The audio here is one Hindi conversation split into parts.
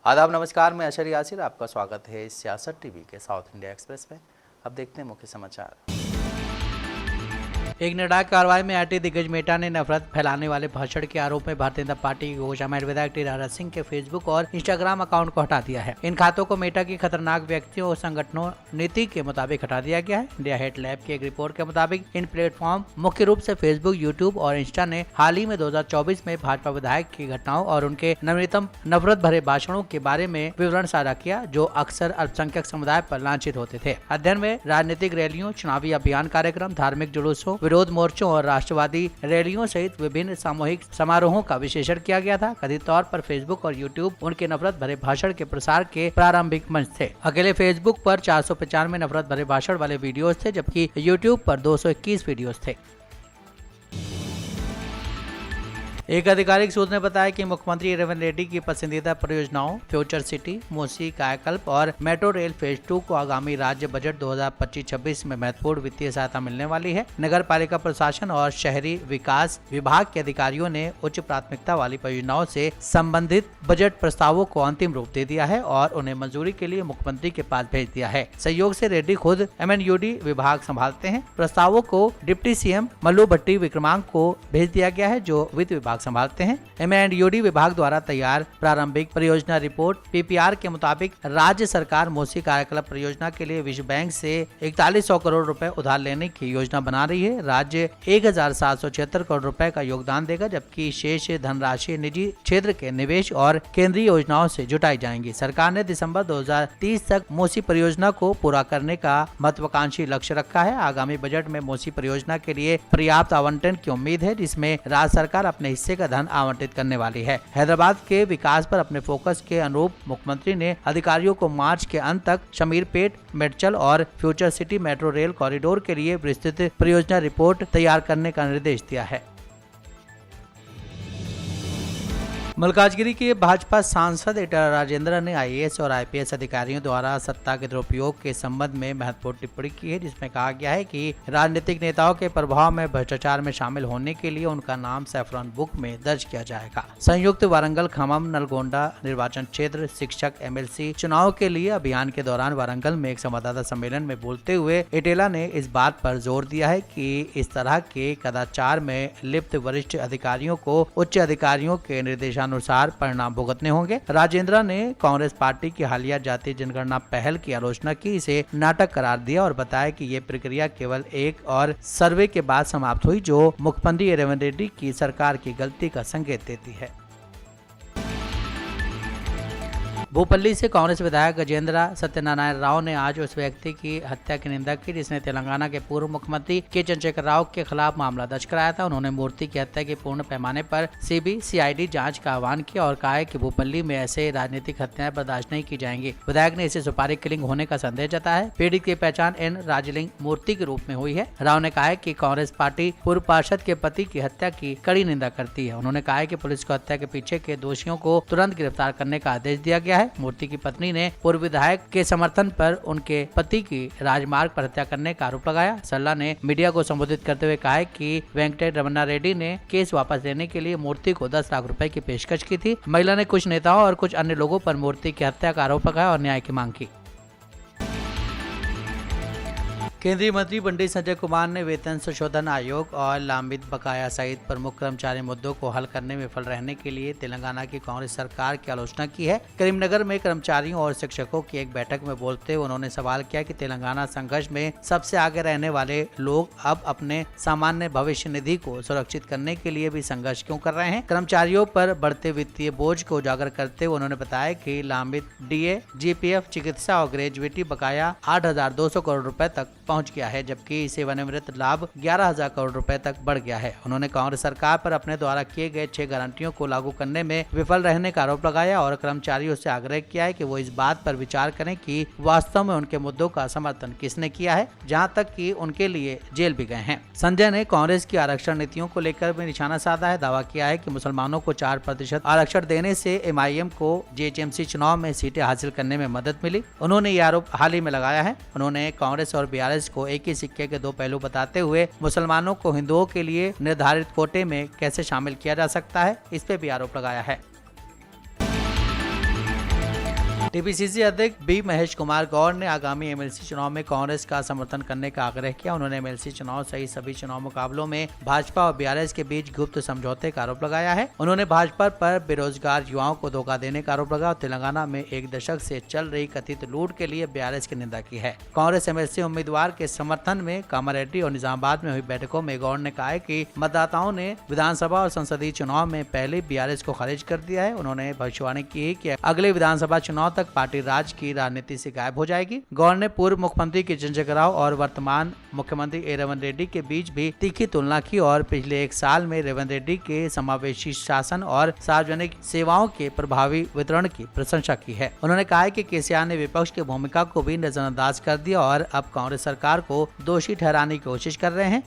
आदाब नमस्कार, मैं अशर यासिर, आपका स्वागत है सियासत टीवी के साउथ इंडिया एक्सप्रेस में। अब देखते हैं मुख्य समाचार। एक निर्णायक कार्रवाई में आईटी दिग्गज मेटा ने नफरत फैलाने वाले भाषण के आरोप में भारतीय जनता पार्टी के घोषामेट विधायक टी राजा सिंह के फेसबुक और इंस्टाग्राम अकाउंट को हटा दिया है। इन खातों को मेटा की खतरनाक व्यक्तियों और संगठनों नीति के मुताबिक हटा दिया गया है। इंडिया हेट लैब की एक रिपोर्ट के मुताबिक इन प्लेटफॉर्म मुख्य रूप से फेसबुक, यूट्यूब और इंस्टा ने हाल ही में 2024 में भाजपा विधायक की घटनाओं और उनके नवीनतम नफरत भरे भाषणों के बारे में विवरण साझा किया, जो अक्सर अल्पसंख्यक समुदाय पर लांछित होते थे। अध्ययन में राजनीतिक रैलियों, चुनावी अभियान कार्यक्रम, धार्मिक जुलूसों, विरोध मोर्चों और राष्ट्रवादी रैलियों सहित विभिन्न सामूहिक समारोहों का विश्लेषण किया गया था। कथित तौर पर फेसबुक और यूट्यूब उनके नफरत भरे भाषण के प्रसार के प्रारंभिक मंच थे। अकेले फेसबुक पर 495 नफरत भरे भाषण वाले वीडियोस थे, जबकि यूट्यूब पर 221 वीडियोस थे। एक आधिकारिक सूत्र ने बताया कि मुख्यमंत्री रेवंत रेड्डी की पसंदीदा परियोजनाओं फ्यूचर सिटी, मूसी कायाकल्प और मेट्रो रेल फेज 2 को आगामी राज्य बजट 2025-26 में महत्वपूर्ण वित्तीय सहायता मिलने वाली है। नगर पालिका प्रशासन और शहरी विकास विभाग के अधिकारियों ने उच्च प्राथमिकता वाली परियोजनाओं से संबंधित बजट प्रस्तावों को अंतिम रूप दे दिया है और उन्हें मंजूरी के लिए मुख्यमंत्री के पास भेज दिया है। सहयोग से रेड्डी खुद MNUD विभाग संभालते हैं। प्रस्तावों को डिप्टी CM मल्लू भट्टी विक्रमांक को भेज दिया गया है, जो वित्त विभाग संभालते हैं। MNUD विभाग द्वारा तैयार प्रारंभिक परियोजना रिपोर्ट PPR के मुताबिक राज्य सरकार मूसी कार्यकल्प परियोजना के लिए विश्व बैंक से 4100 करोड़ रुपए उधार लेने की योजना बना रही है। राज्य 1776 करोड़ रुपए का योगदान देगा, जबकि शेष धनराशि निजी क्षेत्र के निवेश और केंद्रीय योजनाओं से जुटाई जाएंगी। सरकार ने दिसंबर 2030 तक मूसी परियोजना को पूरा करने का महत्वाकांक्षी लक्ष्य रखा है। आगामी बजट में मूसी परियोजना के लिए पर्याप्त आवंटन की उम्मीद है, जिसमें राज्य सरकार अपने हिस्से का धन आवंटित करने वाली है। हैदराबाद के विकास पर अपने फोकस के अनुरूप मुख्यमंत्री ने अधिकारियों को मार्च के अंत तक शमीरपेट, मेडचल और future city metro rail corridor के लिए विस्तृत परियोजना रिपोर्ट तैयार करने का निर्देश दिया है। मल्काजगिरी के भाजपा सांसद ईटला राजेंद्र ने IAS और IPS अधिकारियों द्वारा सत्ता के दुरुपयोग के संबंध में महत्वपूर्ण टिप्पणी की है, जिसमें कहा गया है कि राजनीतिक नेताओं के प्रभाव में भ्रष्टाचार में शामिल होने के लिए उनका नाम सैफरॉन बुक में दर्ज किया जाएगा। संयुक्त वारंगल खम्मम नलगोंडा निर्वाचन क्षेत्र शिक्षक MLC चुनाव के लिए अभियान के दौरान वारंगल में एक संवाददाता सम्मेलन में बोलते हुए ईटेला ने इस बात पर जोर दिया है कि इस तरह के कदाचार में लिप्त वरिष्ठ अधिकारियों को उच्च अधिकारियों के निर्देश अनुसार परिणाम भुगतने होंगे। राजेंद्र ने कांग्रेस पार्टी की हालिया जातीय जनगणना पहल की आलोचना की, इसे नाटक करार दिया और बताया कि ये प्रक्रिया केवल एक और सर्वे के बाद समाप्त हुई, जो मुख्यमंत्री रेवंत रेड्डी की सरकार की गलती का संकेत देती है। भूपल्ली से कांग्रेस विधायक गजेंद्र सत्यनारायण राव ने आज उस व्यक्ति की हत्या की निंदा की जिसने तेलंगाना के पूर्व मुख्यमंत्री के चंद्रशेखर राव के खिलाफ मामला दर्ज कराया था। उन्होंने मूर्ति की हत्या की पूर्ण पैमाने पर CBCID जांच का आह्वान किया और कहा है कि भूपल्ली में ऐसे राजनीतिक हत्याएं बर्दाश्त नहीं की जाएंगी। विधायक ने इसे सुपारी किलिंग होने का संदेह जताया है। पीड़ित की पहचान N राजलिंग मूर्ति के रूप में हुई है। राव ने कहा है कि कांग्रेस पार्टी पूर्व पार्षद के पति की हत्या की कड़ी निंदा करती है। उन्होंने कहा है कि पुलिस को हत्या के पीछे के दोषियों को तुरंत गिरफ्तार करने का आदेश दिया गया है। मूर्ति की पत्नी ने पूर्व विधायक के समर्थन पर उनके पति की राजमार्ग पर हत्या करने का आरोप लगाया। सल्ला ने मीडिया को संबोधित करते हुए कहा है कि वेंकट रमन्ना रेड्डी ने केस वापस लेने के लिए मूर्ति को 10 लाख रुपए की पेशकश की थी। महिला ने कुछ नेताओं और कुछ अन्य लोगों पर मूर्ति की हत्या का आरोप लगाया और न्याय की मांग की। केंद्रीय मंत्री पंडित संजय कुमार ने वेतन संशोधन आयोग और लंबित बकाया सहित प्रमुख कर्मचारी मुद्दों को हल करने में विफल रहने के लिए तेलंगाना की कांग्रेस सरकार की आलोचना की है। करीमनगर में कर्मचारियों और शिक्षकों की एक बैठक में बोलते हुए उन्होंने सवाल किया कि तेलंगाना संघर्ष में सबसे आगे रहने वाले लोग अब अपने सामान्य भविष्य निधि को सुरक्षित करने के लिए भी संघर्ष क्यों कर रहे हैं। कर्मचारियों पर बढ़ते वित्तीय बोझ को उजागर करते हुए उन्होंने बताया कि लंबित DA, GPF, चिकित्सा और ग्रेजुएटी बकाया 8,200 करोड़ रुपए तक पहुंच गया है, जबकि सेवानिवृत्त लाभ 11,000 करोड़ रुपए तक बढ़ गया है। उन्होंने कांग्रेस सरकार पर अपने द्वारा किए गए 6 गारंटियों को लागू करने में विफल रहने का आरोप लगाया और कर्मचारियों से आग्रह किया है कि वो इस बात पर विचार करें कि वास्तव में उनके मुद्दों का समर्थन किसने किया है, जहां तक कि उनके लिए जेल भी गए हैं। संजय ने कांग्रेस की आरक्षण नीतियों को लेकर भी निशाना साधा है। दावा किया है कि मुसलमानों को 4% आरक्षण देने से MIM को JHMC चुनाव में सीटें हासिल करने में मदद मिली। उन्होंने ये आरोप हाल ही में लगाया है। उन्होंने कांग्रेस और BRS को एक ही सिक्के के 2 पहलू बताते हुए मुसलमानों को हिंदुओं के लिए निर्धारित कोटे में कैसे शामिल किया जा सकता है, इस पे भी आरोप लगाया है। टीपीसीसी अध्यक्ष बी महेश कुमार गौड़ ने आगामी एमएलसी चुनाव में कांग्रेस का समर्थन करने का आग्रह किया। उन्होंने एमएलसी चुनाव सहित सभी चुनाव मुकाबलों में भाजपा और बीआरएस के बीच गुप्त समझौते का आरोप लगाया है। उन्होंने भाजपा पर बेरोजगार युवाओं को धोखा देने का आरोप लगाया और तेलंगाना में एक दशक से चल रही कथित लूट के लिए बीआरएस की निंदा की है। कांग्रेस एमएलसी उम्मीदवार के समर्थन में कामारेड्डी और निजामाबाद में हुई बैठकों में गौड़ ने कहा कि मतदाताओं ने विधानसभा और संसदीय चुनाव में पहले बीआरएस को खारिज कर दिया है। उन्होंने भविष्यवाणी की कि अगले विधानसभा चुनाव तक पार्टी राज्य की राजनीति से गायब हो जाएगी। गौड़ ने पूर्व मुख्यमंत्री के चंद्रशेखर राव और वर्तमान मुख्यमंत्री रेवंत रेड्डी के बीच भी तीखी तुलना की और पिछले एक साल में रेवंत रेड्डी के समावेशी शासन और सार्वजनिक सेवाओं के प्रभावी वितरण की प्रशंसा की है। उन्होंने कहा कि केसीआर ने विपक्ष की भूमिका को भी नजरअंदाज कर दिया और अब कांग्रेस सरकार को दोषी ठहराने की कोशिश कर रहे हैं।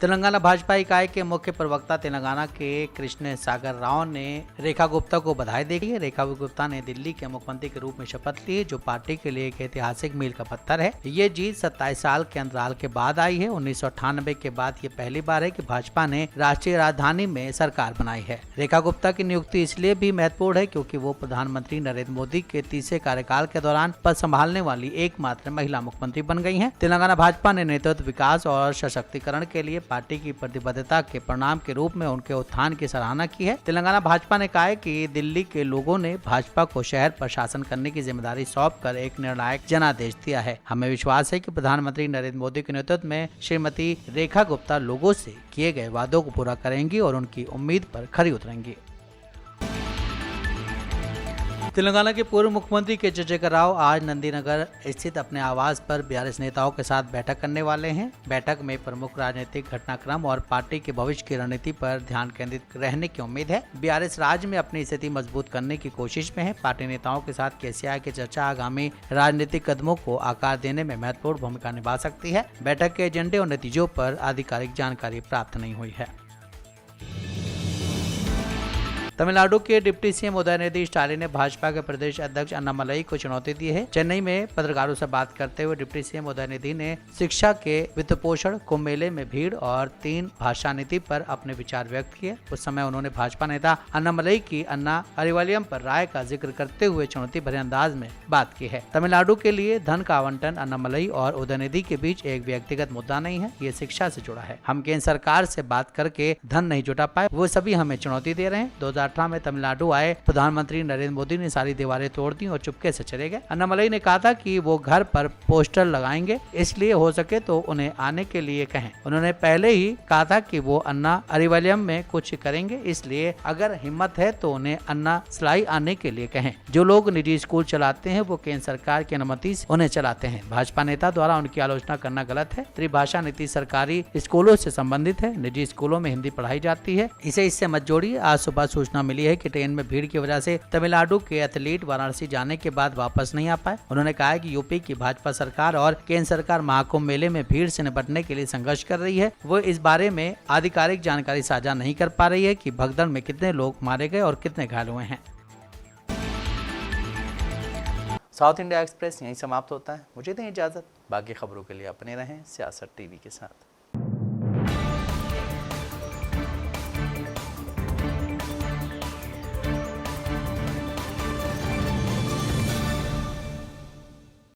तेलंगाना भाजपा इकाई के मुख्य प्रवक्ता तेलंगाना के कृष्ण सागर राव ने रेखा गुप्ता को बधाई दी है। रेखा गुप्ता ने दिल्ली के मुख्यमंत्री के रूप में शपथ ली है, जो पार्टी के लिए एक ऐतिहासिक मील का पत्थर है। ये जीत 27 साल के अंतराल के बाद आई है। 1998 के बाद ये पहली बार है कि भाजपा ने राष्ट्रीय राजधानी में सरकार बनाई है। रेखा गुप्ता की नियुक्ति इसलिए भी महत्वपूर्ण है क्योंकि वो प्रधानमंत्री नरेंद्र मोदी के तीसरे कार्यकाल के दौरान पद संभालने वाली एकमात्र महिला मुख्यमंत्री बन गई है। तेलंगाना भाजपा ने नेतृत्व, विकास और सशक्तिकरण के लिए पार्टी की प्रतिबद्धता के परिणाम के रूप में उनके उत्थान की सराहना की है। तेलंगाना भाजपा ने कहा है कि दिल्ली के लोगों ने भाजपा को शहर पर शासन करने की जिम्मेदारी सौंपकर एक निर्णायक जनादेश दिया है। हमें विश्वास है कि प्रधानमंत्री नरेंद्र मोदी के नेतृत्व में श्रीमती रेखा गुप्ता लोगों से किए गए वादों को पूरा करेंगी और उनकी उम्मीद पर खरी उतरेंगी। तेलंगाना के पूर्व मुख्यमंत्री के चंद्रशेखर राव आज नंदीनगर स्थित अपने आवास पर बीआरएस नेताओं के साथ बैठक करने वाले हैं। बैठक में प्रमुख राजनीतिक घटनाक्रम और पार्टी के भविष्य की रणनीति पर ध्यान केंद्रित रहने की उम्मीद है। बीआरएस राज्य में अपनी स्थिति मजबूत करने की कोशिश में है। पार्टी नेताओं के साथ केसीआर की चर्चा आगामी राजनीतिक कदमों को आकार देने में महत्वपूर्ण भूमिका निभा सकती है। बैठक के एजेंडे और नतीजों पर आधिकारिक जानकारी प्राप्त नहीं हुई है। तमिलनाडु के डिप्टी सीएम उदयनिधि स्टालिन ने भाजपा के प्रदेश अध्यक्ष अन्नामलई को चुनौती दी है। चेन्नई में पत्रकारों से बात करते हुए डिप्टी सीएम उदयनिधि ने शिक्षा के वित्तपोषण, कुंभ मेले में भीड़ और 3 भाषा नीति पर अपने विचार व्यक्त किए। उस समय उन्होंने भाजपा नेता अन्नामलई की अन्ना अरिवालियम पर राय का जिक्र करते हुए चुनौती भरे अंदाज में बात की है। तमिलनाडु के लिए धन का आवंटन अन्नामलई और उदयनिधि के बीच एक व्यक्तिगत मुद्दा नहीं है, ये शिक्षा से जुड़ा है। हम केंद्र सरकार से बात करके धन नहीं जुटा पाए, वो सभी हमें चुनौती दे रहे हैं। 2018 में तमिलनाडु आए प्रधानमंत्री नरेंद्र मोदी ने सारी दीवारें तोड़ दी और चुपके से चले गए। अन्नामलई ने कहा था कि वो घर पर पोस्टर लगाएंगे, इसलिए हो सके तो उन्हें आने के लिए कहें। उन्होंने पहले ही कहा था कि वो अन्ना अरिवालियम में कुछ करेंगे, इसलिए अगर हिम्मत है तो उन्हें अन्ना सलाई आने के लिए कहें। जो लोग निजी स्कूल चलाते हैं वो केंद्र सरकार की अनुमति से उन्हें चलाते हैं। भाजपा नेता द्वारा उनकी आलोचना करना गलत है। त्रिभाषा नीति सरकारी स्कूलों से संबंधित है। निजी स्कूलों में हिंदी पढ़ाई जाती है, इसे इससे मत जोड़िए। आज सुबह सूचना मिली है कि ट्रेन में भीड़ की वजह से तमिलनाडु के एथलीट वाराणसी जाने के बाद वापस नहीं आ पाए। उन्होंने कहा कि यूपी की भाजपा सरकार और केंद्र सरकार महाकुंभ मेले में भीड़ से निपटने के लिए संघर्ष कर रही है। वो इस बारे में आधिकारिक जानकारी साझा नहीं कर पा रही है कि भगदड़ में कितने लोग मारे गए और कितने घायल हुए हैं। साउथ इंडिया एक्सप्रेस यहीं समाप्त होता है। मुझे दें इजाजत। बाकी खबरों के लिए अपने रहें सियासत टीवी के साथ।